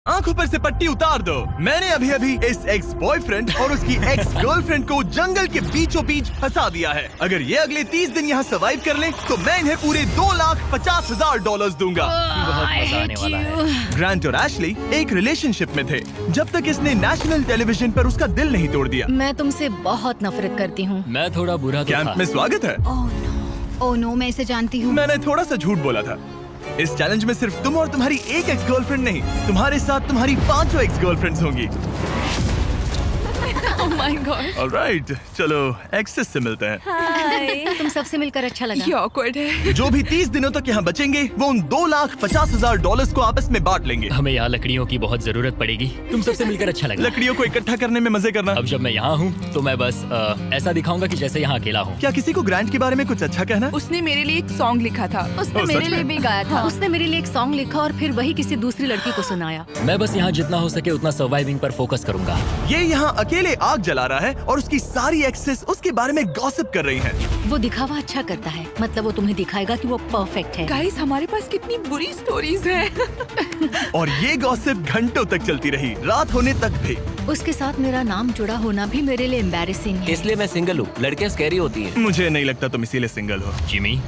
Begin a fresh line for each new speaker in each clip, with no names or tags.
आंखों पर से पट्टी उतार दो। मैंने अभी अभी इस एक्स बॉयफ्रेंड और उसकी एक्स गर्लफ्रेंड को जंगल के बीचों बीच फंसा दिया है। अगर ये अगले 30 दिन यहाँ सर्वाइव कर लें, तो मैं इन्हें पूरे $2,50,000 दूंगा।
बहुत मजा आने वाला है।
ग्रांट और एशली एक रिलेशनशिप में थे जब तक इसने नेशनल टेलीविजन पर उसका दिल नहीं तोड़ दिया।
मैं तुमसे बहुत नफरत करती हूँ।
मैं थोड़ा बुरा तो
कैंप
था।
में स्वागत है।
ओह नो, मैं इसे जानती हूँ।
मैंने थोड़ा सा झूठ बोला था। इस चैलेंज में सिर्फ तुम और तुम्हारी एक एक्स गर्लफ्रेंड नहीं, तुम्हारे साथ तुम्हारी 5 एक्स गर्लफ्रेंड्स होंगी।
Oh my God.
ऑलराइट, चलो एक्सेस से मिलते हैं।
हाय। तुम सबसे मिलकर अच्छा लगा।
ये awkward है।
जो भी 30 दिनों तक यहाँ बचेंगे, वो उन $2,50,000 को आपस में बांट लेंगे।
हमें यहाँ लकड़ियों की बहुत जरूरत पड़ेगी। तुम सबसे मिलकर अच्छा लगा।
लकड़ियों को इकट्ठा करने में मजे करना।
अब जब मैं यहाँ हूँ तो मैं बस ऐसा दिखाऊंगा कि जैसे यहाँ अकेला हूँ।
क्या किसी को ग्रांट के बारे में कुछ अच्छा कहना?
उसने मेरे लिए एक सॉन्ग लिखा था।
उसने
ओह,
मेरे
सच
लिए
में?
भी गाया था। उसने मेरे लिए एक सॉन्ग लिखा और फिर वही किसी दूसरी लड़की को सुनाया।
मैं बस यहाँ जितना हो सके उतना सर्वाइविंग पर फोकस करूंगा।
ये यहाँ अकेले आग जला रहा है और उसकी सारी एक्सेस उसके बारे में गॉसिप कर रही हैं।
वो दिखावा अच्छा करता है, मतलब वो तुम्हें दिखाएगा कि वो परफेक्ट है।
गाइस, हमारे पास कितनी बुरी स्टोरीज हैं।
और ये गॉसिप घंटों तक चलती रही, रात होने तक भी।
उसके साथ मेरा नाम जुड़ा होना भी मेरे लिए एम्बैरेसिंग है।
इसलिए मैं सिंगल हूँ। लड़कियाँ स्कैरी होती हैं।
मुझे नहीं लगता तुम इसीलिए सिंगल हो।
जिमी,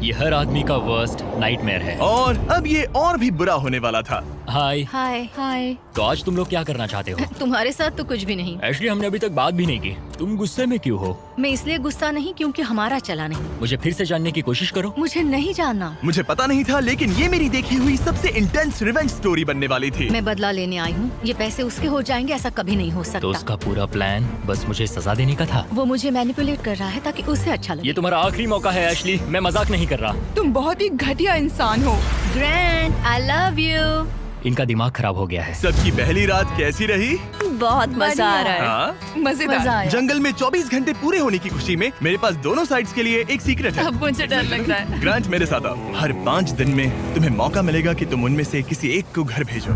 ये हर आदमी का वर्स्ट नाइटमेयर है।
और अब ये और भी बुरा होने वाला था।
हाय।
हाय हाय।
तो आज तुम लोग क्या करना चाहते हो?
तुम्हारे साथ तो कुछ भी नहीं।
एशली, हमने अभी तक बात भी नहीं की। तुम गुस्से में क्यों हो?
मैं इसलिए गुस्सा नहीं क्योंकि हमारा चला नहीं।
मुझे फिर से जानने की कोशिश करो।
मुझे नहीं जानना।
मुझे पता नहीं था, लेकिन ये मेरी देखी हुई सबसे इंटेंस रिवेंज स्टोरी बनने वाली थी।
मैं बदला लेने आई हूँ। ये पैसे उसके हो जाएंगे, ऐसा कभी नहीं हो
तो
सकता।
उसका पूरा प्लान बस मुझे सजा देने का था।
वो मुझे मैनिपुलेट कर रहा है ताकि उसे अच्छा लगे।
ये तुम्हारा आखिरी मौका है एशली, मैं मजाक नहीं कर रहा।
तुम बहुत ही घटिया इंसान हो।
Grand, I love you.
इनका दिमाग खराब हो गया है।
सबकी पहली रात कैसी रही?
बहुत मजा आ रहा है।
हाँ?
मजेदार।
मजा आया।
जंगल में 24 घंटे पूरे होने की खुशी में मेरे पास दोनों साइड्स के लिए एक सीक्रेट है।
अब मुझे डर लग रहा है।
ग्रांट, मेरे साथ आओ। हर 5 दिन में तुम्हें मौका मिलेगा कि तुम उनमें से किसी एक को घर भेजो,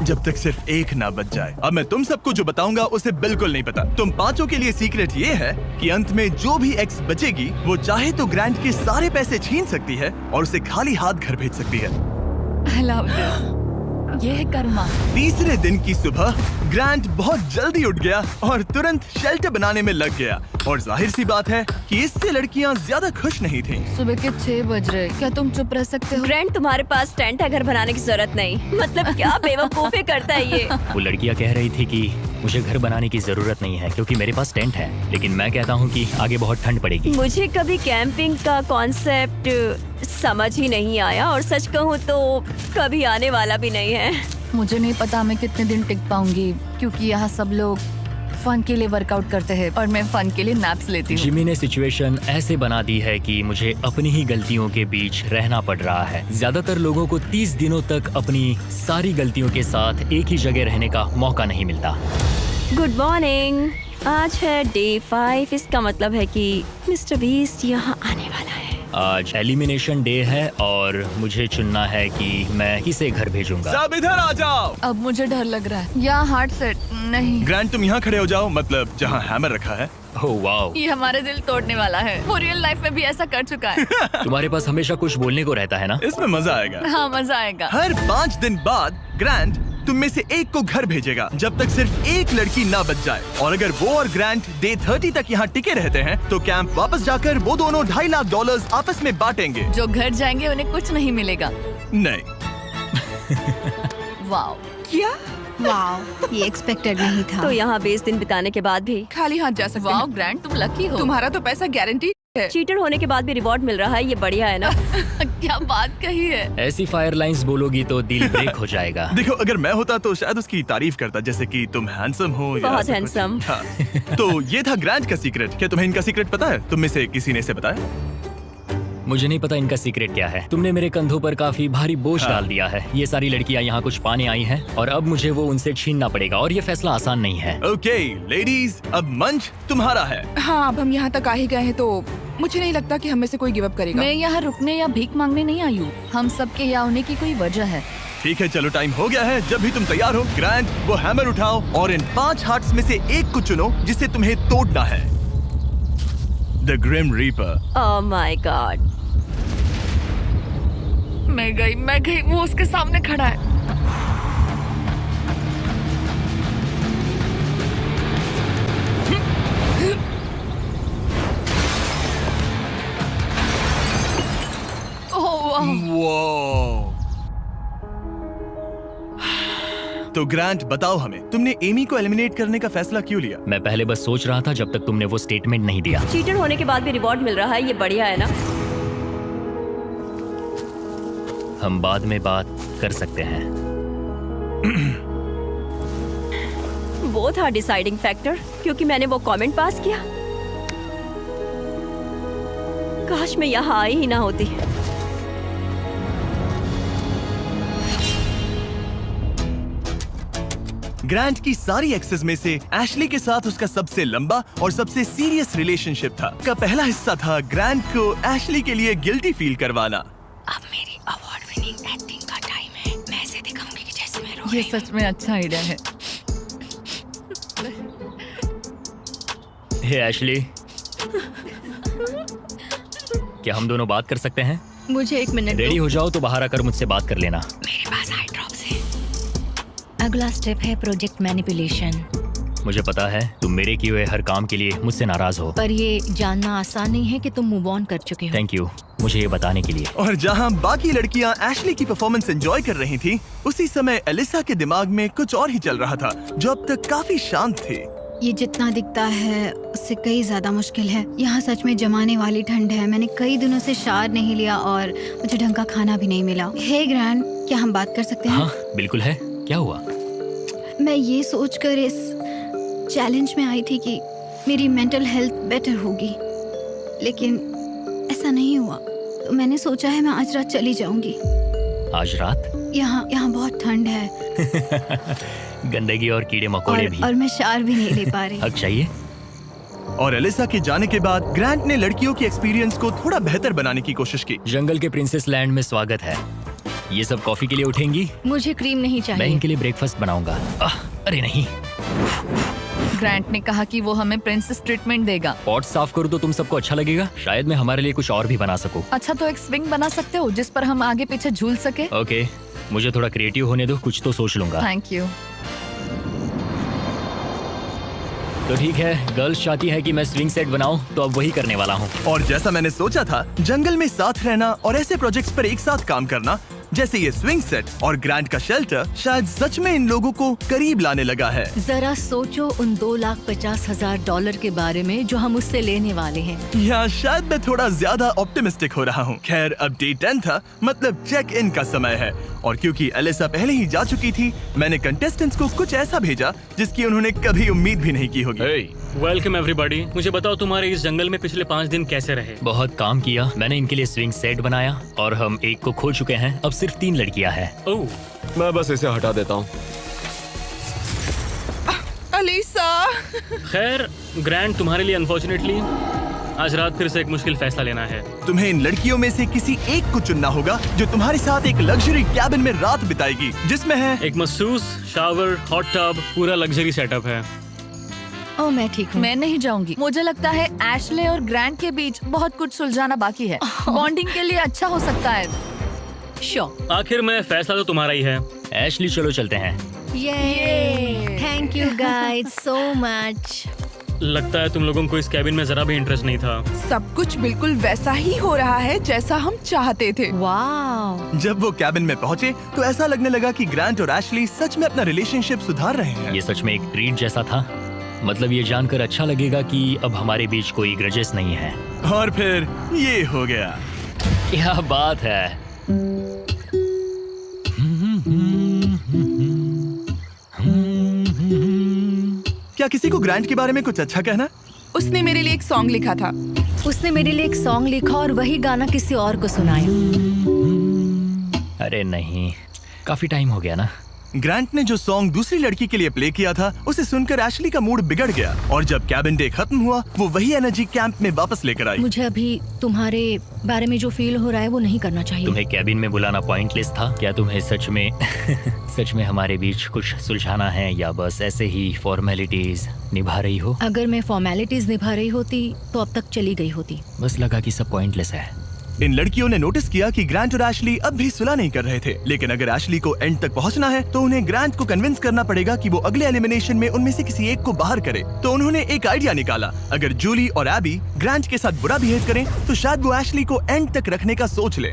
जब तक सिर्फ एक ना बच जाए। अब मैं तुम सबको जो बताऊंगा उसे बिल्कुल नहीं पता। तुम 5 के लिए सीक्रेट ये है कि अंत में जो भी एक्स बचेगी, वो चाहे तो ग्रांट के सारे पैसे छीन सकती है और उसे खाली हाथ घर भेज सकती है।
I love this. ये है कर्मा।
तीसरे दिन की सुबह ग्रांट बहुत जल्दी उठ गया और तुरंत शेल्टर बनाने में लग गया। और जाहिर सी बात है कि इससे लड़कियां ज्यादा खुश नहीं थीं।
सुबह के 6 बज रहे, क्या तुम चुप रह सकते हो?
ग्रैंड, तुम्हारे पास टेंट है, घर बनाने की जरूरत नहीं। मतलब क्या बेवकूफी करता है ये।
वो लड़कियां कह रही थी कि मुझे घर बनाने की जरूरत नहीं है क्योंकि मेरे पास टेंट है, लेकिन मैं कहता हूँ कि आगे बहुत ठंड पड़ेगी।
मुझे कभी कैंपिंग का कॉन्सेप्ट समझ ही नहीं आया और सच कहूँ तो कभी आने वाला भी नहीं है।
मुझे नहीं पता मैं कितने दिन टिक पाऊंगी, क्योंकि यहाँ सब लोग फन के लिए वर्कआउट करते हैं और मैं फन के लिए नैप्स लेती हूँ।
जिमी ने सिचुएशन ऐसे बना दी है कि मुझे अपनी ही गलतियों के बीच रहना पड़ रहा है। ज्यादातर लोगों को 30 दिनों तक अपनी सारी गलतियों के साथ एक ही जगह रहने का मौका नहीं मिलता।
Good morning. आज है डे 5। इसका मतलब है कि मिस्टर बीस्ट यहाँ आने वाला है।
आज एलिमिनेशन डे है और मुझे चुनना है कि मैं किसे घर भेजूंगा।
सब इधर आ जाओ।
अब मुझे डर लग रहा है। यहाँ हार्ट सेट नहीं।
ग्रांट, तुम यहाँ खड़े हो जाओ, मतलब जहाँ हैमर रखा है।
ओह वाओ,
ये हमारे दिल तोड़ने वाला है। वो रियल लाइफ में भी ऐसा कर चुका है।
तुम्हारे पास हमेशा कुछ बोलने को रहता है ना।
इसमें मजा आएगा।
हाँ, मजा आएगा।
हर 5 दिन बाद ग्रांट तुम में से एक को घर भेजेगा, जब तक सिर्फ एक लड़की ना बच जाए। और अगर वो और ग्रांट डे 30 तक यहाँ टिके रहते हैं, तो कैंप वापस जाकर वो दोनों $2.5 लाख आपस में बांटेंगे।
जो घर जाएंगे उन्हें कुछ नहीं मिलेगा।
नहीं।
वाओ,
क्या?
वाओ, ये एक्सपेक्टेड नहीं था।
तो यहाँ 20 दिन बिताने के बाद भी
खाली हाथ जा सकते
वाओ
हैं।
ग्रैंड, तुम लकी हो।
तुम्हारा तो पैसा गारंटी है।
चीटर होने के बाद भी रिवॉर्ड मिल रहा है, ये बढ़िया है ना।
क्या बात कही है।
ऐसी फायर लाइंस बोलोगी तो दिल ब्रेक हो जाएगा।
देखो, अगर मैं होता तो शायद उसकी तारीफ करता, जैसे कि तुम हैंडसम हो या
बहुत
ऐसा कुछ।
हैंडसम।
हाँ। तो ये था ग्रांट का सीक्रेट। क्या तुम्हें इनका सीक्रेट पता है? तुम में से किसी ने इसे बताया?
मुझे नहीं पता इनका सीक्रेट क्या है। तुमने मेरे कंधों पर काफी भारी बोझ डाल दिया है। ये सारी लड़कियां यहाँ कुछ पाने आई हैं और अब मुझे वो उनसे छीनना पड़ेगा और ये फैसला आसान नहीं है।
ओके लेडीज, अब मंच तुम्हारा है।
हाँ, अब हम यहाँ तक आ ही गए हैं तो मुझे नहीं लगता कि हमें से कोई गिव अप करेगा।
मैं यहाँ रुकने या भीख मांगने नहीं आई हूँ। हम सबके यहाँ होने की कोई वजह है।
ठीक है, चलो टाइम हो गया है। जब भी तुम तैयार हो ग्रांट, वो हैमर उठाओ और इन 5 हार्ट्स में से एक को चुनो जिसे तुम्हें तोड़ना है। The grim reaper.
Oh my god.
मैं गई, वो उसके सामने खड़ा है।
तो ग्रांट बताओ हमें, तुमने एमी को एलिमिनेट करने का फैसला क्यों लिया?
मैं पहले बस सोच रहा था जब तक तुमने वो स्टेटमेंट नहीं दिया।
चीटर होने के बाद भी रिवॉर्ड मिल रहा है, ये बढ़िया है ना?
हम बाद में बात कर सकते हैं।
वो था डिसाइडिंग फैक्टर, क्योंकि मैंने वो कमेंट पास किया। काश मैं यहाँ आई ही ना होती।
ग्रांट की सारी एक्सेस में से एशली के साथ उसका सबसे लंबा और सबसे सीरियस रिलेशनशिप था। का पहला हिस्सा था ग्रांट को एशली के लिए गिल्टी फील करवाना।
अब मेरी अवार्ड विनिंग एक्टिंग का टाइम है। मैं ऐसे दिखाऊंगी कि जैसे मैं रो
ये
रही हूँ।
सच में अच्छा आइडिया है।
हे एशली, क्या हम दोनों बात कर सकते हैं?
मुझे 1 मिनट
रेडी हो जाओ तो बाहर आकर मुझसे बात कर लेना।
मेरे पास आई ड्रॉप्स है। अगला स्टेप है प्रोजेक्ट मैनिपुलेशन।
मुझे पता है तुम मेरे किए हुए हर काम के लिए मुझसे नाराज हो।
पर ये जानना आसान नहीं है कि तुम मूव ऑन कर चुके हो।
थैंक यू मुझे ये बताने के लिए।
और जहां बाकी लड़कियां एशली की परफॉर्मेंस एंजॉय कर रही थी, उसी समय एलिसा के दिमाग में कुछ और ही चल रहा था, जो अब तक काफी शांत थी।
ये जितना दिखता है उससे कई ज्यादा मुश्किल है। यहाँ सच में जमाने वाली ठंड है। मैंने कई दिनों से शार नहीं लिया और मुझे ढंग का खाना भी नहीं मिला। हे ग्रैंड, क्या हम बात कर सकते हैं?
हाँ बिल्कुल है। क्या हुआ?
मैं ये सोचकर इस चैलेंज में आई थी कि मेरी मेंटल हेल्थ बेटर होगी, लेकिन ऐसा नहीं हुआ। तो मैंने सोचा है मैं आज रात चली जाऊंगी।
आज रात?
यहाँ बहुत ठंड है
गंदगी और कीड़े मकोड़े भी।
और मैं शार भी नहीं ले पा रही।
हक चाहिए।
और एलिसा के जाने के बाद ग्रांट ने लड़कियों की एक्सपीरियंस को थोड़ा बेहतर बनाने की कोशिश की।
जंगल के प्रिंसेस लैंड में स्वागत है। ये सब कॉफी के लिए उठेंगी?
मुझे क्रीम नहीं
मैं
चाहिए।
इनके लिए ब्रेकफास्ट बनाऊंगा। अरे नहीं।
ग्रांट ने कहा कि वो हमें प्रिंसेस ट्रीटमेंट देगा।
पॉट साफ करूँ तो तुम सबको अच्छा लगेगा। शायद मैं हमारे लिए कुछ और भी बना सकूं।
अच्छा, तो एक स्विंग बना सकते हो जिस पर हम आगे पीछे झूल सके।
ओके, मुझे थोड़ा क्रिएटिव होने दो, कुछ तो सोच लूंगा।
Thank you.
तो ठीक है, गर्ल्स चाहती है कि मैं स्विंग सेट बनाऊं, तो अब वही करने वाला हूँ।
और जैसा मैंने सोचा था, जंगल में साथ रहना और ऐसे प्रोजेक्ट्स पर एक साथ काम करना, जैसे ये स्विंग सेट और ग्रांट का शेल्टर, शायद सच में इन लोगों को करीब लाने लगा है।
जरा सोचो उन $2,50,000 के बारे में जो हम उससे लेने वाले हैं।
या शायद मैं थोड़ा ज्यादा ऑप्टिमिस्टिक हो रहा हूँ। खैर, अब डे 10 था, मतलब चेक इन का समय है। और क्योंकि एलिसा पहले ही जा चुकी थी, मैंने कंटेस्टेंट्स को कुछ ऐसा भेजा जिसकी उन्होंने कभी उम्मीद भी नहीं की होगी।
Welcome everybody. मुझे बताओ तुम्हारे इस जंगल में पिछले 5 दिन कैसे रहे?
बहुत काम किया। मैंने इनके लिए स्विंग सेट बनाया और हम एक को खो चुके हैं। अब सिर्फ 3 लड़कियां हैं।
ओह,
मैं बस इसे हटा देता हूँ।
अलीसा।
खैर ग्रैंड, तुम्हारे लिए अनफॉर्चुनेटली आज रात फिर से एक मुश्किल फैसला लेना है।
तुम्हें इन लड़कियों में से किसी एक को चुनना होगा जो तुम्हारे साथ एक लग्जरी कैबिन में रात बिताएगी, जिसमें है
एक मसूस, शावर, हॉट टब, पूरा लग्जरी सेटअप है।
ओह, मैं ठीक हूँ।
मैं नहीं जाऊंगी। मुझे लगता है एशले और ग्रांट के बीच बहुत कुछ सुलझाना बाकी है। बॉन्डिंग के लिए अच्छा हो सकता है।
श्योर।
आखिर में फैसला तो तुम्हारा ही है।
एशली, चलो चलते हैं।
ये thank you guys so much.
लगता है तुम लोगों को इस कैबिन में जरा भी इंटरेस्ट नहीं था।
सब कुछ बिल्कुल वैसा ही हो रहा है जैसा हम चाहते थे।
वाह।
जब वो कैबिन में पहुंचे तो ऐसा लगने लगा कि ग्रांट और एशली सच में अपना रिलेशनशिप सुधार रहे हैं।
ये सच में एक ट्रीट जैसा था। मतलब ये जानकर अच्छा लगेगा कि अब हमारे बीच कोई ग्रजेस नहीं है।
और फिर ये हो गया।
क्या बात है।
क्या किसी को ग्रांट के बारे में कुछ अच्छा कहना?
उसने मेरे लिए एक सॉन्ग लिखा था।
उसने मेरे लिए एक सॉन्ग लिखा और वही गाना किसी और को सुनाया।
अरे नहीं, काफी टाइम हो गया ना।
ग्रांट ने जो सॉन्ग दूसरी लड़की के लिए प्ले किया था, उसे सुनकर एशली का मूड बिगड़ गया और जब कैबिन डे खत्म हुआ, वो वही एनर्जी कैंप में वापस लेकर आई।
मुझे अभी तुम्हारे बारे में जो फील हो रहा है वो नहीं करना चाहिए।
तुम्हें कैबिन में बुलाना पॉइंटलेस था? क्या तुम्हें सच में सच में हमारे बीच कुछ सुलझाना है या बस ऐसे ही फॉर्मेलिटीज निभा रही हो?
अगर मैं फॉर्मेलिटीज निभा रही होती तो अब तक चली गई होती।
बस लगा कि सब पॉइंटलेस है।
इन लड़कियों ने नोटिस किया कि ग्रांट और एशली अब भी सुलह नहीं कर रहे थे, लेकिन अगर एशली को एंड तक पहुंचना है तो उन्हें ग्रांट को कन्विंस करना पड़ेगा कि वो अगले एलिमिनेशन में उनमें से किसी एक को बाहर करे। तो उन्होंने एक आइडिया निकाला, अगर जूली और एबी ग्रांट के साथ बुरा बिहेव करें तो शायद वो एशली को एंड तक रखने का सोच ले।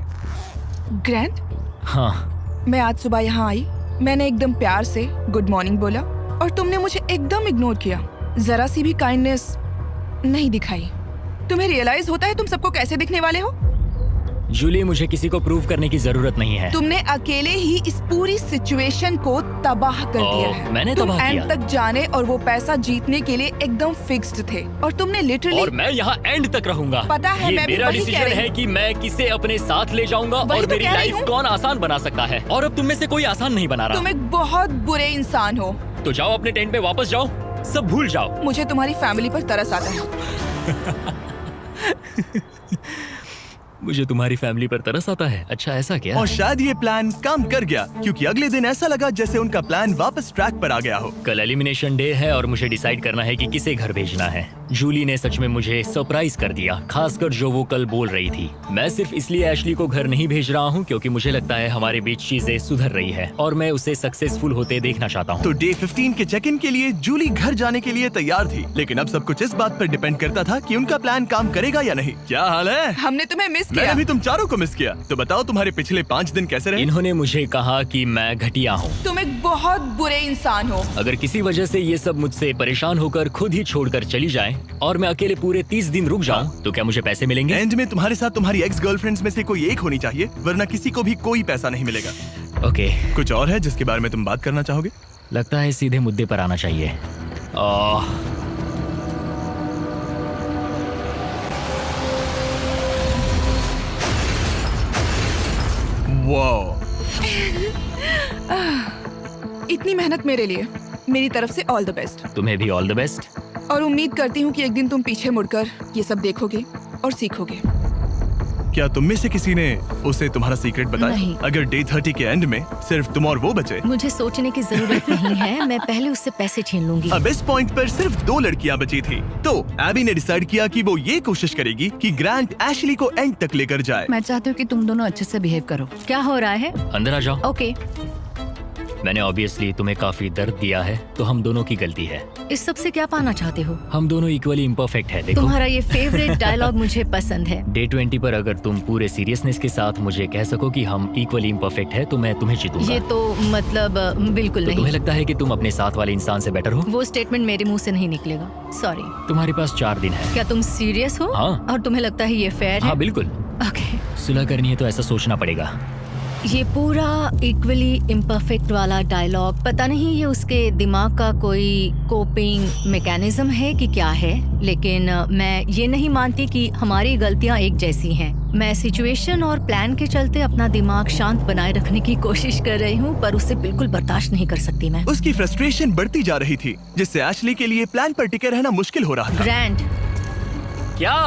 ग्रैंड,
हाँ।
मैं आज सुबह यहाँ आई मैंने एकदम प्यार से गुड मॉर्निंग बोला और तुमने मुझे एकदम इग्नोर किया। जरा सी भी काइंडनेस नहीं दिखाई। तुम्हें रियलाइज होता है तुम सबको कैसे दिखने वाले हो?
जूली, मुझे किसी को प्रूव करने की जरूरत नहीं है।
तुमने अकेले ही इस पूरी सिचुएशन को तबाह कर दिया है।
मैंने
तुम
तबाह
एंड
किया?
तक जाने और वो पैसा जीतने के लिए एकदम फिक्स्ड थे और तुमने लिटरली।
और मैं यहाँ एंड तक रहूंगा।
पता है,
ये
मैं भी
मेरा
वही कह
डिसीजन
रही
है कि मैं किसे अपने साथ ले जाऊंगा
वही
और
तो
मेरी
कह रही
लाइफ
हूँ।
कौन आसान बना सकता है। और अब तुम में से कोई आसान नहीं बना रहा।
तुम एक बहुत बुरे इंसान हो।
तो जाओ अपने टेंट पे वापस जाओ, सब भूल जाओ।
मुझे तुम्हारी फैमिली पर तरस आता है।
मुझे तुम्हारी फैमिली पर तरस आता है। अच्छा, ऐसा क्या?
और शायद ये प्लान काम कर गया, क्योंकि अगले दिन ऐसा लगा जैसे उनका प्लान वापस ट्रैक पर आ गया हो।
कल एलिमिनेशन डे है और मुझे डिसाइड करना है कि किसे घर भेजना है। जूली ने सच में मुझे सरप्राइज कर दिया, खासकर जो वो कल बोल रही थी। मैं सिर्फ इसलिए एशली को घर नहीं भेज रहा हूँ क्योंकि मुझे लगता है हमारे बीच चीजें सुधर रही है और मैं उसे सक्सेसफुल होते देखना चाहता हूँ।
तो डे 15 के चेक इन के लिए जूली घर जाने के लिए तैयार थी, लेकिन अब सब कुछ इस बात पर डिपेंड करता था कि उनका प्लान काम करेगा या नहीं। क्या हाल है?
हमने तुम्हें मिस किया।
मैंने भी तुम चारों को मिस किया। तो बताओ तुम्हारे पिछले 5 दिन कैसे रहे?
इन्होंने मुझे कहा कि मैं घटिया हूँ।
तुम एक बहुत बुरे इंसान हो।
अगर किसी वजह से ये सब मुझसे परेशान होकर खुद ही छोड़कर चली जाएं और मैं अकेले पूरे 30 दिन रुक जाऊं, तो क्या मुझे पैसे मिलेंगे?
एंड में तुम्हारे साथ तुम्हारी एक्स गर्लफ्रेंड्स में से कोई एक होनी चाहिए, वरना किसी को भी कोई पैसा नहीं मिलेगा।
ओके,
कुछ और है जिसके बारे में तुम बात करना चाहोगे?
लगता है सीधे मुद्दे पर आना चाहिए।
वाओ,
इतनी मेहनत मेरे लिए, मेरी तरफ से ऑल द बेस्ट।
तुम्हें भी ऑल द बेस्ट।
और उम्मीद करती हूँ कि एक दिन तुम पीछे मुड़कर ये सब देखोगे और सीखोगे।
क्या तुम में से किसी ने उसे तुम्हारा सीक्रेट बताया?
नहीं।
अगर डे 30 के एंड में सिर्फ तुम और वो बचे?
मुझे सोचने की जरूरत नहीं है, मैं पहले उससे पैसे छीन लूंगी।
अब इस पॉइंट पर सिर्फ 2 लड़कियां बची थी, तो एबी ने डिसाइड किया कि वो ये कोशिश करेगी कि ग्रांट एशली को एंड तक लेकर जाए।
मैं चाहती हूँ कि तुम दोनों अच्छे से बिहेव करो।
क्या हो रहा है?
अंदर आ जाओ।
ओके,
मैंने ऑब्वियसली तुम्हें काफी दर्द दिया है, तो हम दोनों की गलती है।
इस सब से क्या पाना चाहते हो?
हम दोनों इक्वली इम्परफेक्ट है। देखो,
तुम्हारा ये फेवरेट डायलॉग मुझे पसंद है।
डे 20 पर अगर तुम पूरे सीरियसनेस के साथ मुझे कह सको कि हम इक्वली इम्परफेक्ट है, तो मैं तुम्हें जीतूंगा।
ये तो मतलब बिल्कुल
तो
नहीं।
तुम्हें लगता है कि तुम अपने साथ वाले इंसान से बेटर हो?
वो स्टेटमेंट मेरे मुंह से नहीं निकलेगा, सॉरी।
तुम्हारे पास 4 दिन है।
क्या तुम सीरियस हो?
हाँ।
और तुम्हें लगता है ये फेयर है?
हाँ बिल्कुल।
ओके।
सुलह करनी है तो ऐसा सोचना पड़ेगा।
ये पूरा इक्वली इम्परफेक्ट वाला डायलॉग, पता नहीं ये उसके दिमाग का कोई कोपिंग मैकेनिज्म है कि क्या है, लेकिन मैं ये नहीं मानती कि हमारी गलतियां एक जैसी हैं। मैं सिचुएशन और प्लान के चलते अपना दिमाग शांत बनाए रखने की कोशिश कर रही हूँ, पर उसे बिल्कुल बर्दाश्त नहीं कर सकती मैं।
उसकी फ्रस्ट्रेशन बढ़ती जा रही थी, जिससे एशली के लिए प्लान पर टिके रहना मुश्किल हो रहा था।
ग्रैंड,
क्या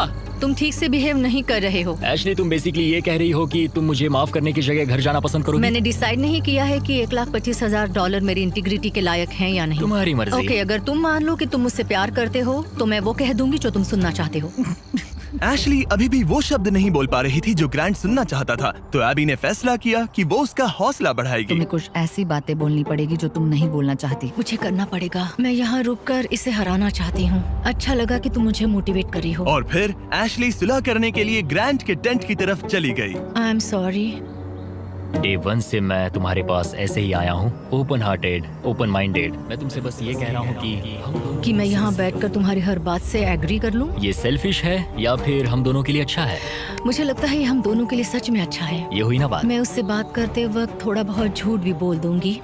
तुम ठीक से बिहेव नहीं कर रहे हो।
एशली, तुम बेसिकली ये कह रही हो कि तुम मुझे माफ करने की जगह घर जाना पसंद करोगी?
मैंने डिसाइड नहीं किया है कि $1,25,000 मेरी इंटीग्रिटी के लायक हैं या नहीं।
तुम्हारी मर्जी।
ओके, अगर तुम मान लो कि तुम मुझसे प्यार करते हो, तो मैं वो कह दूंगी जो तुम सुनना चाहते हो।
एशली अभी भी वो शब्द नहीं बोल पा रही थी जो ग्रांट सुनना चाहता था, तो एबी ने फैसला किया कि वो उसका हौसला बढ़ाएगी।
तुम्हें कुछ ऐसी बातें बोलनी पड़ेगी जो तुम नहीं बोलना चाहती।
मुझे करना पड़ेगा। मैं यहाँ रुककर इसे हराना चाहती हूँ। अच्छा लगा कि तुम मुझे मोटिवेट कर रही हो।
और फिर एशली सुलह करने के लिए ग्रांट के टेंट की तरफ चली गई।
I am sorry.
डे 1 से मैं तुम्हारे पास ऐसे ही आया हूँ, ओपन हार्टेड, ओपन माइंडेड। मैं तुमसे बस ये कह रहा हूँ कि
मैं यहाँ बैठकर तुम्हारी हर बात से एग्री कर लूँ।
ये सेल्फिश है या फिर हम दोनों के लिए अच्छा है?
मुझे लगता है ये हम दोनों के लिए सच में अच्छा है।
ये हुई ना बात।
मैं उससे बात करते वक्त थोड़ा बहुत झूठ भी बोल दूंगी।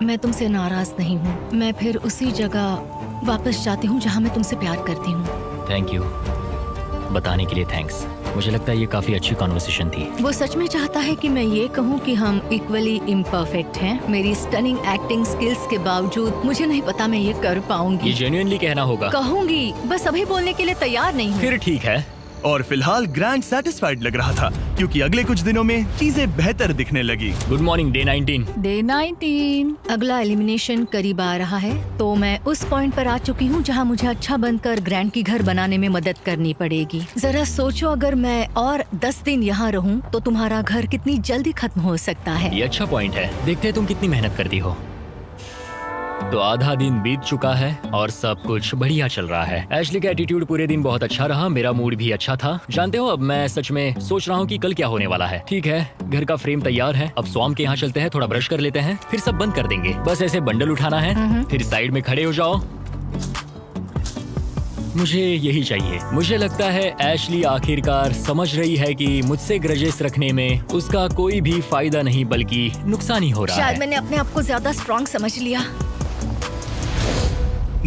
मैं तुमसे नाराज नहीं हूँ। मैं फिर उसी जगह वापस जाती हूँ जहाँ मैं तुमसे प्यार करती हूँ।
थैंक यू, बताने के लिए थैंक्स। मुझे लगता है ये काफी अच्छी कॉन्वर्सेशन थी।
वो सच में चाहता है कि मैं ये कहूँ कि हम इक्वली इम्परफेक्ट हैं। मेरी स्टनिंग एक्टिंग स्किल्स के बावजूद मुझे नहीं पता मैं ये कर पाऊंगी।
ये जेन्युइनली कहना होगा।
कहूंगी, बस अभी बोलने के लिए तैयार नहीं हूँ।
फिर ठीक है।
और फिलहाल ग्रांट सेटिस्फाइड लग रहा था, क्योंकि अगले कुछ दिनों में चीजें बेहतर दिखने लगी।
Good morning day 19।
डे 19।
अगला एलिमिनेशन करीब आ रहा है, तो मैं उस पॉइंट पर आ चुकी हूँ जहाँ मुझे अच्छा बनकर ग्रैंड की घर बनाने में मदद करनी पड़ेगी। जरा सोचो, अगर मैं और 10 दिन यहाँ रहूँ तो तुम्हारा घर कितनी जल्दी खत्म हो सकता है।
ये अच्छा पॉइंट है। देखते हैं तुम कितनी मेहनत करती हो। तो आधा दिन बीत चुका है और सब कुछ बढ़िया चल रहा है। एशली का एटीट्यूड पूरे दिन बहुत अच्छा रहा, मेरा मूड भी अच्छा था। जानते हो, अब मैं सच में सोच रहा हूँ कि कल क्या होने वाला है। ठीक है, घर का फ्रेम तैयार है, अब स्वाम के यहाँ चलते हैं, थोड़ा ब्रश कर लेते हैं, फिर सब बंद कर देंगे। बस ऐसे बंडल उठाना है, फिर साइड में खड़े हो जाओ। मुझे यही चाहिए। मुझे लगता है एशली आखिरकार समझ रही है कि मुझसे ग्रजेस रखने में उसका कोई भी फायदा नहीं बल्कि नुकसान ही हो रहा
शायद
है।
मैंने अपने आप को ज्यादा स्ट्रॉन्ग समझ लिया।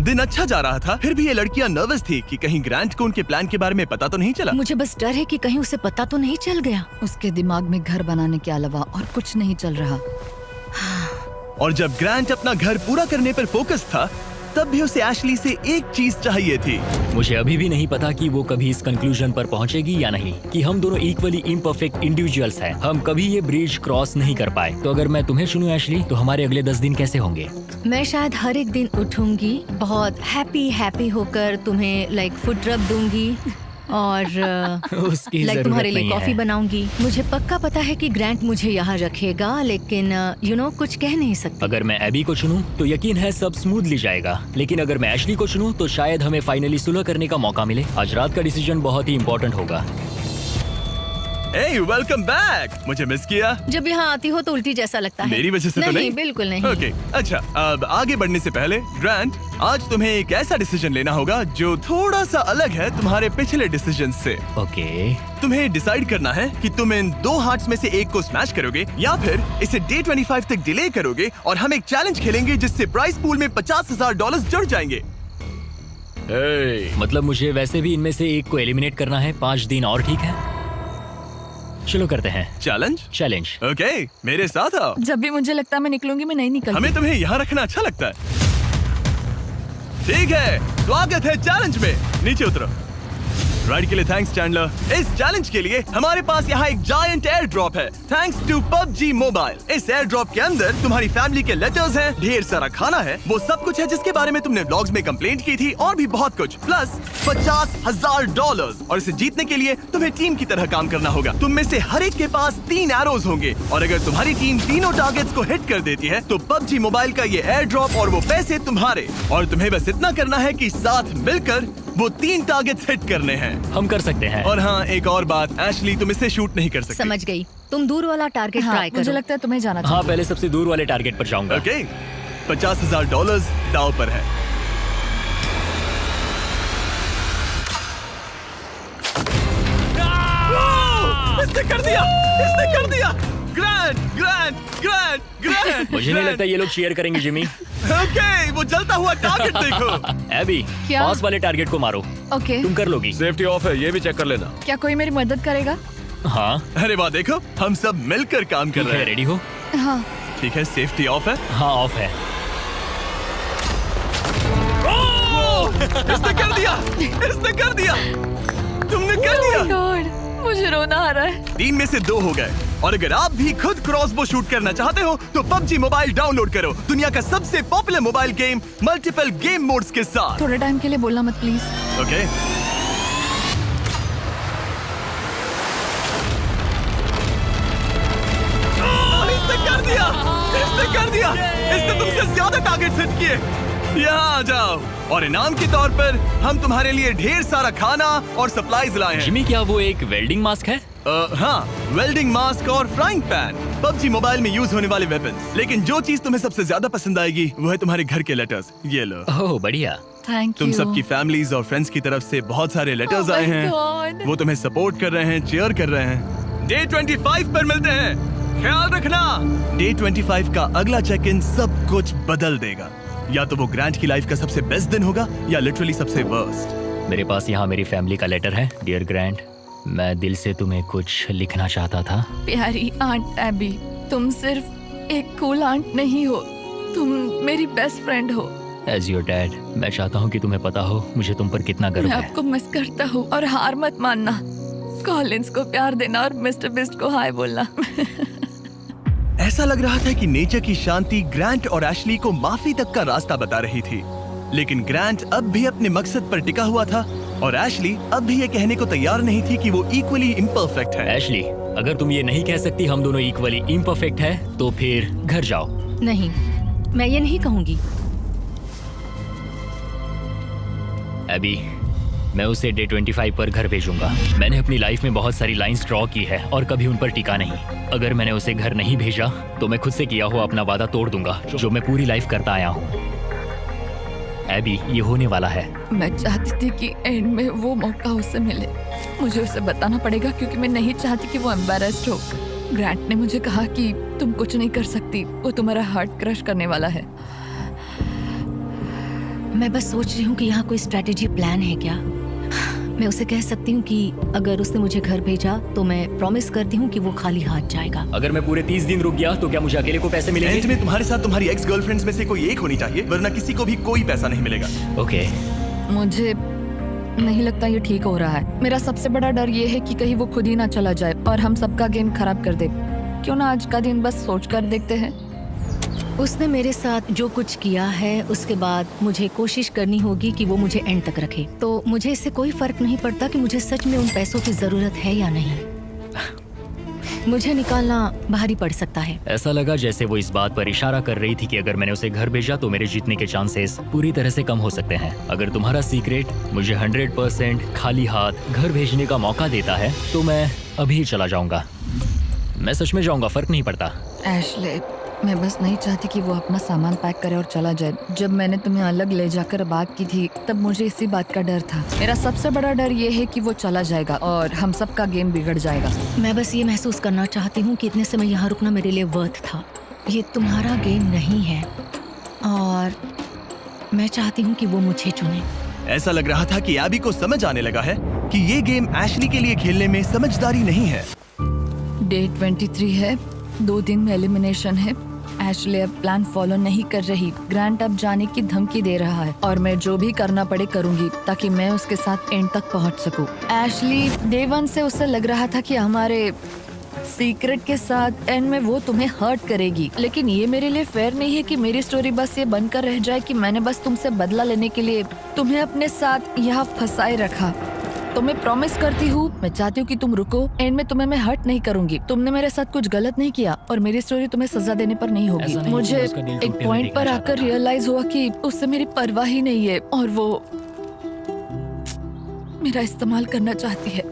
दिन अच्छा जा रहा था, फिर भी ये लड़कियां नर्वस थी कि कहीं ग्रांट को उनके प्लान के बारे में पता तो नहीं चला।
मुझे बस डर है कि कहीं उसे पता तो नहीं चल गया।
उसके दिमाग में घर बनाने के अलावा और कुछ नहीं चल रहा।
और जब ग्रांट अपना घर पूरा करने पर फोकस था, तब भी उसे एशली से एक चीज चाहिए थी।
मुझे अभी भी नहीं पता कि वो कभी इस कंक्लूजन पर पहुंचेगी या नहीं कि हम दोनों इक्वली इम्परफेक्ट इंडिविजुअल्स हैं। हम कभी ये ब्रिज क्रॉस नहीं कर पाए। तो अगर मैं तुम्हें चुनूं एशली, तो हमारे अगले 10 दिन कैसे होंगे?
मैं शायद हर एक दिन उठूंगी, बहुत हैप्पी होकर तुम्हें लाइक फुड रब दूंगी और
उसकी
लाइक
जरूरत
तुम्हारे लिए
नहीं
कॉफी
है।
बनाऊंगी। मुझे पक्का पता है कि ग्रैंट मुझे यहाँ रखेगा, लेकिन कुछ कह नहीं सकती।
अगर मैं एबी को चुनूं तो यकीन है सब स्मूथली जाएगा, लेकिन अगर मैं एशली को चुनूं तो शायद हमें फाइनली सुलह करने का मौका मिले। आज रात का डिसीजन बहुत ही इम्पोर्टेंट होगा।
Hey, welcome back! मुझे मिस किया?
जब यहाँ आती हो तो उल्टी जैसा लगता है।
मेरी वजह से तो नहीं?
बिल्कुल नहीं।
ओके, अच्छा, अब आगे बढ़ने से पहले ग्रांट, आज तुम्हें एक ऐसा डिसीजन लेना होगा जो थोड़ा सा अलग है तुम्हारे पिछले डिसीजन से।
ओके।
तुम्हें डिसाइड करना है कि तुम इन 2 हार्ट्स में से एक को स्मैश करोगे या फिर इसे डे 25 तक डिले करोगे और हम एक चैलेंज खेलेंगे जिससे प्राइस पूल में $50,000 जुड़ जाएंगे।
मतलब मुझे वैसे भी इनमें से एक को एलिमिनेट करना है। 5 दिन और, ठीक है? चलो करते हैं चैलेंज।
ओके, मेरे साथ आओ।
जब भी मुझे लगता है मैं निकलूंगी, मैं नहीं निकलती।
हमें तुम्हें यहाँ रखना अच्छा लगता है। ठीक है, स्वागत है चैलेंज में। नीचे उतरो। राइड के लिए थैंक्स चैंडलर। इस चैलेंज के लिए हमारे पास यहाँ एक जायंट एयर ड्रॉप है, थैंक्स टू PUBG मोबाइल। इस एयर ड्रॉप के अंदर तुम्हारी फैमिली के लेटर्स हैं, ढेर सारा खाना है, वो सब कुछ है जिसके बारे में तुमने व्लॉग्स में कंप्लेंट की थी, और भी बहुत कुछ, प्लस $50,000। और इसे जीतने के लिए तुम्हें टीम की तरह काम करना होगा। तुम में से हर एक के पास 3 एरोज होंगे, और अगर तुम्हारी टीम तीनों टारगेट्स को हिट कर देती है तो PUBG मोबाइल का ये एयर ड्रॉप और वो पैसे तुम्हारे। और तुम्हें बस इतना करना है कि साथ मिलकर वो 3 टारगेट्स हिट करने हैं।
हम कर सकते हैं।
और हाँ, एक और बात, एशली तुम इसे शूट नहीं कर सकती।
समझ गई। तुम दूर वाला टारगेट ट्राई करो।
मुझे लगता है तुम्हें जाना
हाँ, पहले सबसे दूर वाले टारगेट पर जाऊंगा।
ओके, $50,000 दांव पर है। इसने कर दिया, इसने कर दिया। ग्रैंड।
मुझे नहीं लगता ये लोग शेयर करेंगे जिमी।
ओके, वो जलता हुआ टारगेट देखो।
एबी,
क्या?
पास वाले टारगेट को मारो।
ओके,
तुम कर लोगी।
सेफ्टी ऑफ है, ये भी चेक कर लेना।
क्या कोई मेरी मदद करेगा?
हाँ।
अरे वाह, देखो हम सब मिलकर काम कर
ठीक
रहे
है,
हैं।
रेडी हो?
हाँ।
ठीक है, सेफ्टी ऑफ है।
हाँ, ऑफ है।
इसने कर दिया, इसने कर दिया, तुमने कर दिया।
गॉड, मुझे रोना आ रहा है।
3 में से 2 हो गए। और अगर आप भी खुद क्रॉसबो शूट करना चाहते हो तो PUBG मोबाइल डाउनलोड करो, दुनिया का सबसे popular mobile game multiple game modes के साथ।
थोड़े टाइम के लिए बोलना मत प्लीज।
ओके, इसने कर दिया, इसने कर दिया, इसने तुमसे ज्यादा टारगेट सेट किए। यहाँ आ जाओ, और इनाम के तौर पर हम तुम्हारे लिए ढेर सारा खाना और सप्लाईज लाए हैं।
जिमी, क्या वो एक वेल्डिंग मास्क है?
हाँ, वेल्डिंग मास्क और फ्राइंग पैन, PUBG मोबाइल में यूज होने वाले वेपन्स। लेकिन जो चीज तुम्हें सबसे ज्यादा पसंद आएगी वो है तुम्हारे घर के लेटर्स। ये लो।
ओह, बढ़िया।
Thank you.
तुम सबकी फैमिलीज और फ्रेंड्स की तरफ से बहुत सारे लेटर्स
Oh my
आए हैं।
God.
वो तुम्हें सपोर्ट कर रहे हैं, चीयर कर रहे हैं। डे 25 पर मिलते हैं, ख्याल रखना। डे 25 का अगला चेक इन सब कुछ बदल देगा। या तो वो ग्रांट की लाइफ का सबसे बेस्ट दिन होगा या लिटरली सबसे वर्स्ट।
मेरे पास यहाँ मेरी फैमिली का लेटर है। डियर ग्रैंड, मैं दिल से तुम्हें कुछ लिखना चाहता था।
प्यारी आंट एबी, तुम सिर्फ एक कूल आंट नहीं हो, तुम मेरी बेस्ट फ्रेंड हो।
एज योर डैड, मैं चाहता हूँ कि तुम्हें पता हो मुझे तुम पर कितना गर्व
मैं
है।
आपको मिस करता हूँ और हार मत मानना। कॉलिंस को प्यार देना और मिस्टर बिस्ट को हाय बोलना।
ऐसा लग रहा था कि नेचर की शांति ग्रांट और एशली को माफी तक का रास्ता बता रही थी, लेकिन ग्रांट अब भी अपने मकसद पर टिका हुआ था और एशली अब भी ये कहने को तैयार नहीं थी कि वो इक्वली इम्परफेक्ट है।
एशली, अगर तुम ये नहीं कह सकती हम दोनों इक्वली इम्परफेक्ट है तो फिर घर जाओ।
नहीं, मैं ये नहीं कहूंगी।
अभी मैं उसे डे 25 पर घर भेजूंगा। मैंने अपनी लाइफ में बहुत सारी लाइंस ड्रॉ की है और कभी उन पर टिका नहीं। अगर मैंने उसे घर नहीं भेजा तो मैं खुद से किया हुआ अपना वादा तोड़ दूंगा जो मैं पूरी लाइफ करता आया हूँ। एबी, ये होने वाला है।
मैं चाहती थी कि एंड में वो मौका उसे मिले। मुझे उसे बताना पड़ेगा क्योंकि मैं नहीं चाहती कि वो एम्बैरेस्ड हो। ग्रांट ने मुझे कहा कि तुम कुछ नहीं कर सकती, वो तुम्हारा हार्ट क्रश करने वाला है।
मैं बस सोच रही हूँ कि यहाँ कोई स्ट्रेटेजी प्लान है क्या। मैं उसे कह सकती हूँ कि अगर उसने मुझे घर भेजा तो मैं प्रॉमिस करती हूँ कि वो खाली हाथ जाएगा।
अगर मैं पूरे 30 दिन रुक गया तो क्या मुझे अकेले को पैसे मिलेंगे?
एंड में तुम्हारे साथ तुम्हारी एक्स गर्लफ्रेंड्स में से कोई एक होनी चाहिए, वरना किसी को भी कोई पैसा नहीं मिलेगा।
ओके।
मुझे नहीं लगता ये ठीक हो रहा है। मेरा सबसे बड़ा डर ये है कि कहीं वो खुद ही ना चला जाए और हम सबका गेम खराब कर दे। क्यों ना आज का दिन बस सोच कर देखते हैं।
उसने मेरे साथ जो कुछ किया है उसके बाद मुझे कोशिश करनी होगी कि वो मुझे एंड तक रखे। तो मुझे इससे कोई फर्क नहीं पड़ता कि मुझे सच में उन पैसों की जरूरत है या नहीं। मुझे निकालना भारी पड़ सकता है।
ऐसा लगा जैसे वो इस बात पर इशारा कर रही थी कि अगर मैंने उसे घर भेजा तो मेरे जीतने के चांसेस पूरी तरह से कम हो सकते हैं। अगर तुम्हारा सीक्रेट मुझे 100% खाली हाथ घर भेजने का मौका देता है तो मैं अभी चला जाऊंगा। मैं सच में जाऊंगा, फर्क नहीं पड़ता।
एशले, मैं बस नहीं चाहती कि वो अपना सामान पैक करे और चला जाए। जब मैंने तुम्हें अलग ले जाकर बात की थी तब मुझे इसी बात का डर था। मेरा सबसे बड़ा डर ये है कि वो चला जाएगा और हम सबका गेम बिगड़ जाएगा।
मैं बस ये महसूस करना चाहती हूँ कि इतने समय यहाँ रुकना मेरे लिए वर्थ था। ये तुम्हारा गेम नहीं है और मैं चाहती हूँ कि वो मुझे चुने।
ऐसा लग रहा था कि एबी को समझ आने लगा है कि ये गेम एशली के लिए खेलने में समझदारी नहीं है।
डे 23 है, 2 दिन में एलिमिनेशन है। एशले अब प्लान फॉलो नहीं कर रही। ग्रांट अब जाने की धमकी दे रहा है और मैं जो भी करना पड़े करूंगी ताकि मैं उसके साथ एंड तक पहुंच सकूं। एशली, डे 1 से उसे लग रहा था कि हमारे सीक्रेट के साथ एंड में वो तुम्हें हर्ट करेगी, लेकिन ये मेरे लिए फेयर नहीं है कि मेरी स्टोरी बस ये बनकर रह जाए कि मैंने बस तुमसे बदला लेने के लिए तुम्हें अपने साथ यहाँ फंसाए रखा। तो मैं प्रॉमिस करती हूँ, मैं चाहती हूँ कि तुम रुको। एंड में तुम्हें मैं हर्ट नहीं करूंगी। तुमने मेरे साथ कुछ गलत नहीं किया और मेरी स्टोरी तुम्हें सजा देने पर नहीं होगी।
नहीं,
मुझे
उसका दिल
एक
टूटते हुए
पॉइंट
देखना
पर
चाहता
आकर
था।
रियलाइज हुआ कि उससे मेरी परवाह ही नहीं है और वो मेरा इस्तेमाल करना चाहती है।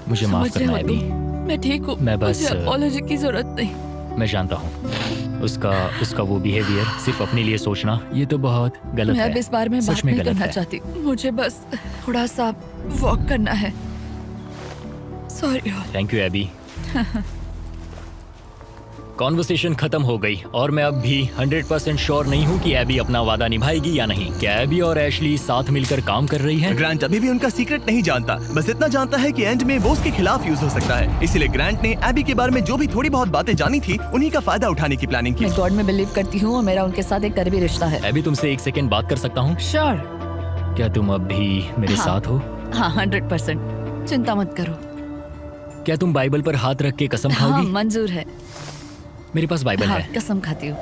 मुझे माफ
समझ रहे
करना
हो
एबी।
तुम? मैं ठीक हूँ।
मैं बस-
मुझे अपॉलॉजी की जरूरत नहीं।
मैं जानता हूँ उसका वो बिहेवियर, सिर्फ अपने लिए सोचना, ये तो बहुत गलत
मैं
है।
अब इस बारे में
सच
बात
में
नहीं
गलत
करना
है।
चाहती। मुझे बस थोड़ा सा वॉक करना है। Sorry.
Thank you Abby. Conversation खत्म हो गई और मैं अब भी 100% श्योर नहीं हूँ कि एबी अपना वादा निभाएगी या नहीं। क्या एबी और एशली साथ मिलकर काम कर रही हैं?
ग्रांट अभी भी उनका सीक्रेट नहीं जानता, बस इतना जानता है कि एंड में वो उसके खिलाफ यूज हो सकता है। इसलिए ग्रांट ने एबी के बारे में जो भी थोड़ी बहुत बातें जानी थी उन्हीं का फायदा उठाने की प्लानिंग की।
मैं गॉड में बिलीव करती हूँ और मेरा उनके साथ एक करीबी रिश्ता है।
एबी, तुमसे 1 सेकंड बात कर सकता हूँ?
श्योर।
क्या तुम अब भी मेरे
हाँ।
साथ हो?
हाँ, 100%। चिंता मत करो।
क्या तुम बाइबल पर हाथ रख के कसम
हाँ,
खाओगी?
मंजूर है।
मेरे पास बाइबल
हाँ,
है।
कसम खाती हूँ।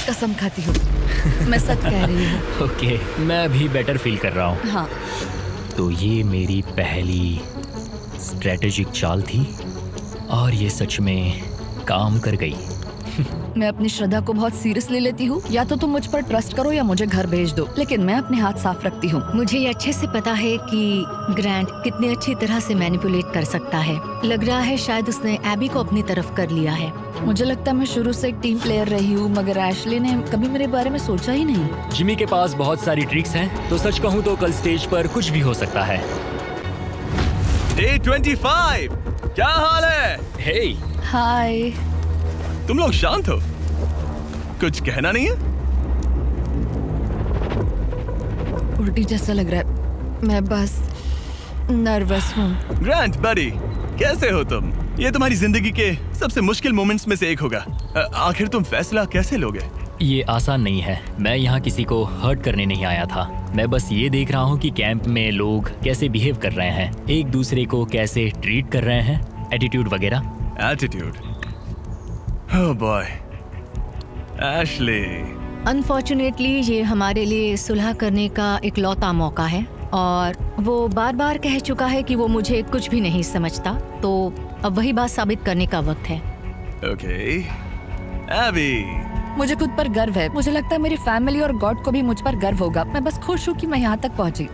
कसम खाती हूँ। मैं सच कह रही हूँ।
ओके, मैं अभी बेटर फील कर रहा हूँ।
हाँ।
तो ये मेरी पहली स्ट्रेटेजिक चाल थी और ये सच में काम कर गई।
मैं अपनी श्रद्धा को बहुत सीरियसली लेती हूँ। या तो तुम मुझ पर ट्रस्ट करो या मुझे घर भेज दो, लेकिन मैं अपने हाथ साफ रखती हूँ।
मुझे ये अच्छे से पता है कि ग्रांट कितनी अच्छी तरह से मैनिपुलेट कर सकता है। लग रहा है शायद उसने एबी को अपनी तरफ कर लिया है।
मुझे लगता है मैं शुरू से एक टीम प्लेयर रही हूँ, मगर एशली ने कभी मेरे बारे में सोचा ही नहीं।
जिमी के पास बहुत सारी ट्रिक्स हैं, तो सच कहूँ तो कल स्टेज पर कुछ भी हो सकता है।
डे 25, क्या हाल है?
हे,
हाय।
तुम लोग शांत हो, कुछ कहना नहीं है?
उल्टी जैसा लग रहा है। मैं बस नर्वस हूँ।
ग्रांट बडी, कैसे हो तुम? ये तुम्हारी जिंदगी के सबसे मुश्किल मोमेंट्स में से एक होगा। आखिर तुम फैसला कैसे लोगे?
ये आसान नहीं है। मैं यहाँ किसी को हर्ट करने नहीं आया था। मैं बस ये देख रहा हूँ कि कैंप में लोग कैसे बिहेव कर रहे हैं, एक दूसरे को कैसे ट्रीट कर रहे हैं, एटीट्यूड वगैरह।
Attitude? Oh boy, Ashley.
Unfortunately ये हमारे लिए सुलह करने का इकलौता मौका है और वो बार बार कह चुका है कि वो मुझे कुछ भी नहीं समझता, तो अब वही बात साबित करने का वक्त है।
Okay, Abby.
मुझे खुद पर गर्व है। मुझे लगता है मेरी फैमिली और गॉड को भी मुझ पर गर्व होगा। मैं बस खुश हूँ कि मैं यहाँ तक पहुँची।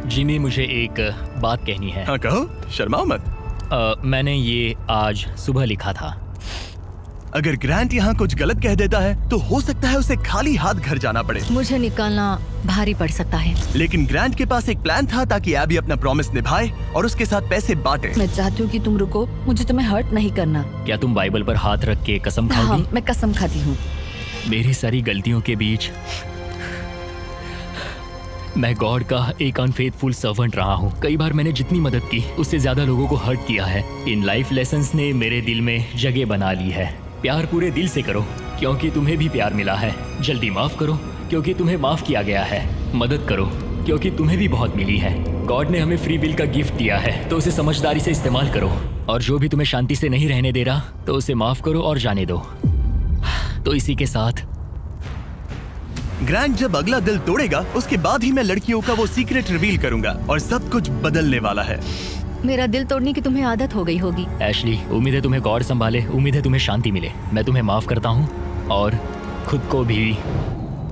जिमी, मुझे एक बात कहनी है।
हाँ कहो, शर्माओ मत।
मैंने ये आज सुबह लिखा था।
अगर ग्रांट यहाँ कुछ गलत कह देता है तो हो सकता है उसे खाली हाथ घर जाना पड़े।
मुझे निकालना भारी पड़ सकता है।
लेकिन ग्रांट के पास एक प्लान था ताकि एबी अपना प्रॉमिस निभाए और उसके साथ पैसे बांटे।
मैं चाहती हूँ कि तुम रुको, मुझे तुम्हें हर्ट नहीं करना।
क्या तुम बाइबल पर हाथ रख के कसम खाओगी?
हाँ, मैं कसम खाती हूँ।
मेरी सारी गलतियों के बीच मैं गॉड का एक अनफेथफुल सर्वेंट रहा हूँ। कई बार मैंने जितनी मदद की उससे ज्यादा लोगों को हर्ट किया है। इन लाइफ लेसन्स ने मेरे दिल में जगह बना ली है। प्यार पूरे दिल से करो क्योंकि तुम्हें भी प्यार मिला है। जल्दी माफ करो क्योंकि तुम्हें माफ किया गया है। मदद करो क्योंकि तुम्हें भी बहुत मिली है। गॉड ने हमें फ्री विल का गिफ्ट दिया है तो उसे समझदारी से इस्तेमाल करो। और जो भी तुम्हें शांति से नहीं रहने दे रहा तो उसे माफ करो और जाने दो। तो इसी के साथ
ग्रांट जब अगला दिल तोड़ेगा उसके बाद ही मैं लड़कियों का वो सीक्रेट रिवील करूंगा और सब कुछ बदलने वाला है।
मेरा दिल तोड़ने की तुम्हें आदत हो गई होगी।
एशली, उम्मीद है तुम्हें गॉड संभाले, उम्मीद है तुम्हें शांति मिले। मैं तुम्हें माफ करता हूँ और खुद को भी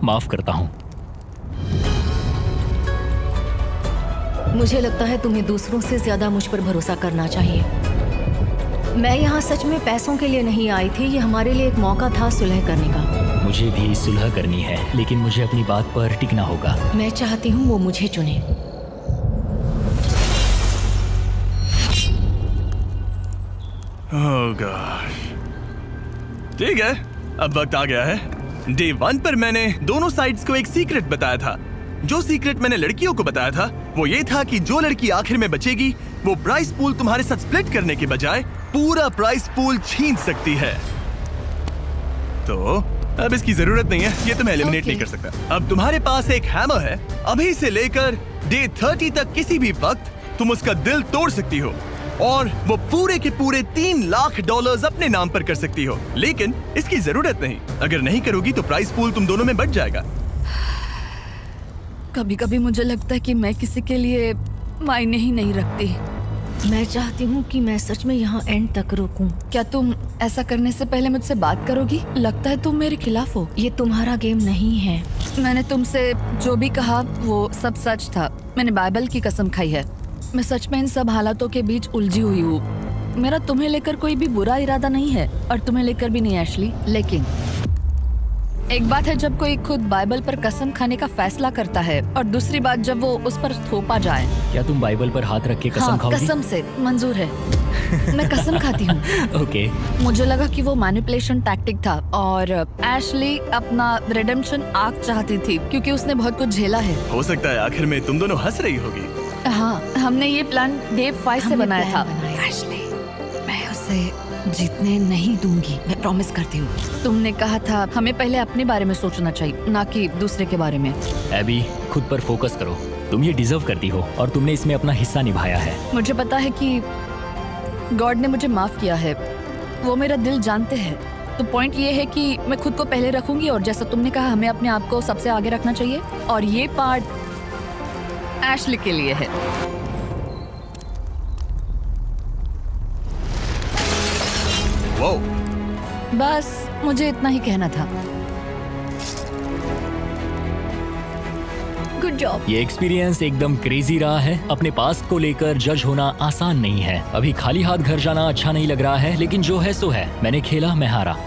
माफ करता हूँ।
मुझे लगता है तुम्हें दूसरों से ज्यादा मुझ पर भरोसा करना चाहिए। मैं यहाँ सच में पैसों के लिए नहीं आई थी। ये हमारे लिए एक मौका था सुलह करने का।
मुझे भी सुलह करनी है लेकिन मुझे अपनी बात पर टिकना होगा।
मैं चाहती हूँ वो मुझे चुने।
Oh gosh. ठीक है, अब वक्त आ गया है। डे 1 पर मैंने दोनों साइड्स को एक सीक्रेट बताया था। जो सीक्रेट मैंने लड़कियों को बताया था वो ये था कि जो लड़की आखिर में बचेगी वो प्राइस पूल तुम्हारे साथ स्प्लिट करने के बजाय पूरा प्राइस पूल छीन सकती है। तो अब इसकी जरूरत नहीं है, ये तुम्हें एलिमिनेट नहीं कर सकता। अब तुम्हारे पास एक हैमर है। अभी से लेकर डे 30 तक किसी भी वक्त तुम उसका दिल तोड़ सकती हो और वो पूरे के पूरे $3 लाख अपने नाम पर कर सकती हो। लेकिन इसकी जरूरत नहीं। अगर नहीं करोगी तो प्राइस पूल तुम दोनों में बट जाएगा।
कभी कभी मुझे लगता है कि मैं किसी के लिए मायने ही नहीं रखती।
मैं चाहती हूँ कि मैं सच में यहाँ एंड तक रुकूं।
क्या तुम ऐसा करने से पहले मुझसे बात करोगी? लगता है तुम मेरे खिलाफ हो।
ये तुम्हारा गेम नहीं है।
मैंने तुमसे जो भी कहा वो सब सच था। मैंने बाइबल की कसम खाई है। मैं सच में इन सब हालातों के बीच उलझी हुई हूँ। मेरा तुम्हें लेकर कोई भी बुरा इरादा नहीं है और तुम्हें लेकर भी नहीं एशली। लेकिन एक बात है जब कोई खुद बाइबल पर कसम खाने का फैसला करता है और दूसरी बात जब वो उस पर थोपा जाए।
क्या तुम बाइबल पर हाथ रख के कसम
हाँ,
खाओगी?
कसम से मंजूर है। मैं कसम खाती हूँ।
ओके।
मुझे लगा कि वो मैनिपुलेशन टैक्टिक था और एशली अपना रिडेम्पशन आर्क चाहती थी क्योंकि उसने बहुत कुछ झेला है।
हो सकता है आखिर में तुम दोनों हंस रही होगी।
हाँ, हमने ये प्लान डे 5 से बनाया था।
एशली, मैं उसे जीतने नहीं दूंगी, मैं प्रॉमिस करती हूँ।
तुमने कहा था हमें पहले अपने बारे में सोचना चाहिए, ना कि दूसरे के बारे में।
एबी, खुद पर फोकस करो। तुम ये डिजर्व करती हो और तुमने इसमें अपना हिस्सा निभाया है।
मुझे पता है कि गॉड ने मुझे माफ किया है। वो मेरा दिल जानते हैं। तो पॉइंट ये है कि मैं खुद को पहले रखूंगी और जैसा तुमने कहा हमें अपने आप को सबसे आगे रखना चाहिए। और ये पार्ट एशली के लिए है।
वो
बस मुझे इतना ही कहना था।
Good job.
ये एक्सपीरियंस एकदम क्रेजी रहा है। अपने पास्ट को लेकर जज होना आसान नहीं है। अभी खाली हाथ घर जाना अच्छा नहीं लग रहा है लेकिन जो है सो है। मैंने खेला, मैं हारा।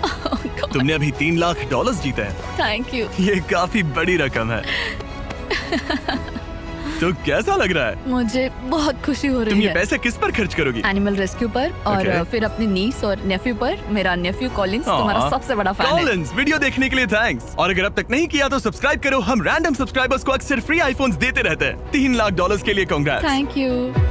तुमने अभी $3 लाख जीते हैं।
Thank you.
ये काफी बड़ी रकम है। तो कैसा लग रहा है?
मुझे बहुत खुशी हो रही है।
तुम ये पैसे किस पर खर्च करोगी?
एनिमल रेस्क्यू पर और
Okay.
फिर अपनी नीस और नेफ्यू पर। मेरा नेफ्यू कॉलिंस तुम्हारा सबसे बड़ा फैन है।
कॉलिंस, वीडियो देखने के लिए थैंक्स। और अगर अब तक नहीं किया तो सब्सक्राइब करो। हम रैंडम सब्सक्राइबर्स को अक्सर फ्री आईफोन्स देते रहते हैं। $3 लाख के लिए कांग्रेट्स।
Thank you.